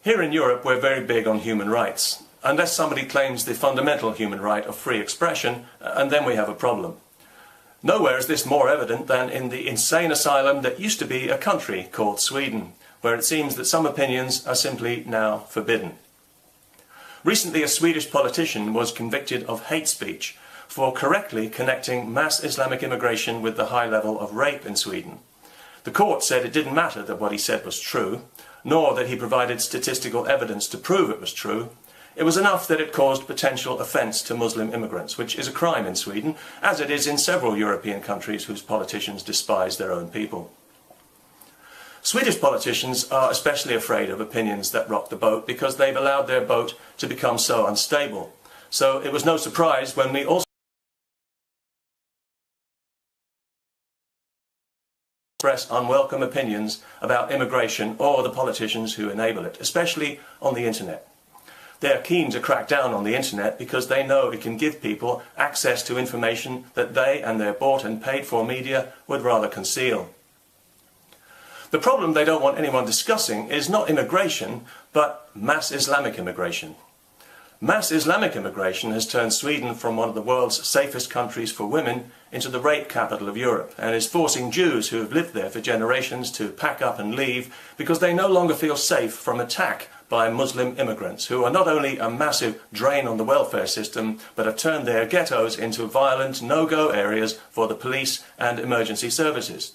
Here in Europe, we're very big on human rights, unless somebody claims the fundamental human right of free expression, and then we have a problem. Nowhere is this more evident than in the insane asylum that used to be a country called Sweden, where it seems that some opinions are simply now forbidden. Recently, a Swedish politician was convicted of hate speech for correctly connecting mass Islamic immigration with the high level of rape in Sweden. The court said it didn't matter that what he said was true, nor that he provided statistical evidence to prove it was true. It was enough that it caused potential offence to Muslim immigrants, which is a crime in Sweden, as it is in several European countries whose politicians despise their own people. Swedish politicians are especially afraid of opinions that rock the boat because they've allowed their boat to become so unstable. So it was no surprise when we also express unwelcome opinions about immigration or the politicians who enable it, especially on the internet. They are keen to crack down on the internet because they know it can give people access to information that they and their bought and paid for media would rather conceal. The problem they don't want anyone discussing is not immigration, but mass Islamic immigration. Mass Islamic immigration has turned Sweden from one of the world's safest countries for women into the rape capital of Europe, and is forcing Jews who have lived there for generations to pack up and leave because they no longer feel safe from attack by Muslim immigrants, who are not only a massive drain on the welfare system, but have turned their ghettos into violent no-go areas for the police and emergency services.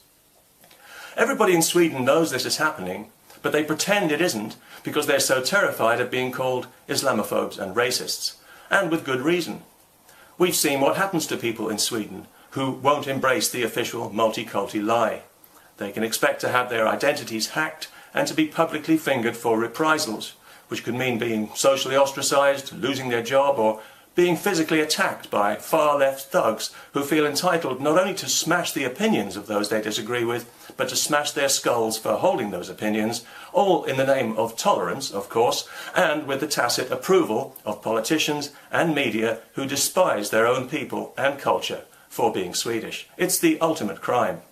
Everybody in Sweden knows this is happening, but they pretend it isn't because they're so terrified of being called Islamophobes and racists, and with good reason. We've seen what happens to people in Sweden who won't embrace the official multi-culti lie. They can expect to have their identities hacked and to be publicly fingered for reprisals, which could mean being socially ostracised, losing their job, or being physically attacked by far-left thugs who feel entitled not only to smash the opinions of those they disagree with, but to smash their skulls for holding those opinions, all in the name of tolerance, of course, and with the tacit approval of politicians and media who despise their own people and culture for being Swedish. It's the ultimate crime.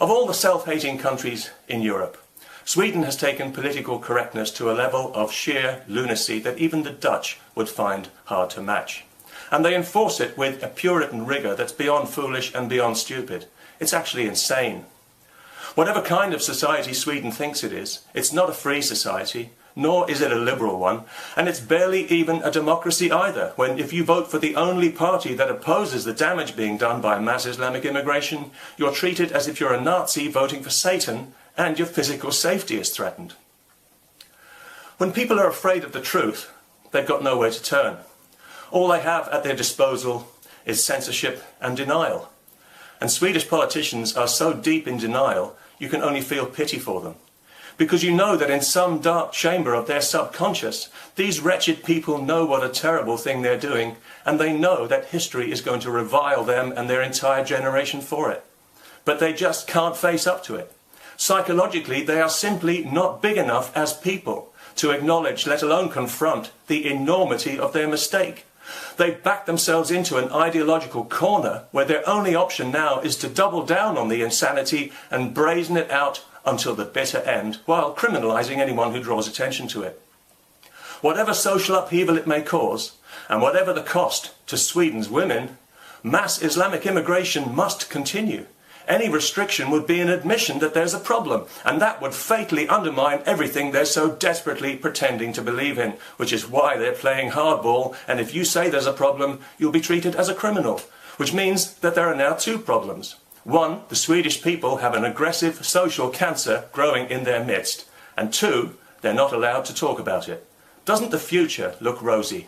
Of all the self-hating countries in Europe, Sweden has taken political correctness to a level of sheer lunacy that even the Dutch would find hard to match. And they enforce it with a Puritan rigour that's beyond foolish and beyond stupid. It's actually insane. Whatever kind of society Sweden thinks it is, it's not a free society, nor is it a liberal one, and it's barely even a democracy either, when if you vote for the only party that opposes the damage being done by mass Islamic immigration, you're treated as if you're a Nazi voting for Satan, and your physical safety is threatened. When people are afraid of the truth, they've got nowhere to turn. All they have at their disposal is censorship and denial. And Swedish politicians are so deep in denial, you can only feel pity for them. Because you know that in some dark chamber of their subconscious, these wretched people know what a terrible thing they're doing, and they know that history is going to revile them and their entire generation for it. But they just can't face up to it. Psychologically, they are simply not big enough as people to acknowledge, let alone confront, the enormity of their mistake. They've backed themselves into an ideological corner where their only option now is to double down on the insanity and brazen it out until the bitter end, while criminalising anyone who draws attention to it. Whatever social upheaval it may cause, and whatever the cost to Sweden's women, mass Islamic immigration must continue. Any restriction would be an admission that there's a problem, and that would fatally undermine everything they're so desperately pretending to believe in, which is why they're playing hardball, and if you say there's a problem, you'll be treated as a criminal, which means that there are now two problems. One, the Swedish people have an aggressive social cancer growing in their midst, and two, they're not allowed to talk about it. Doesn't the future look rosy?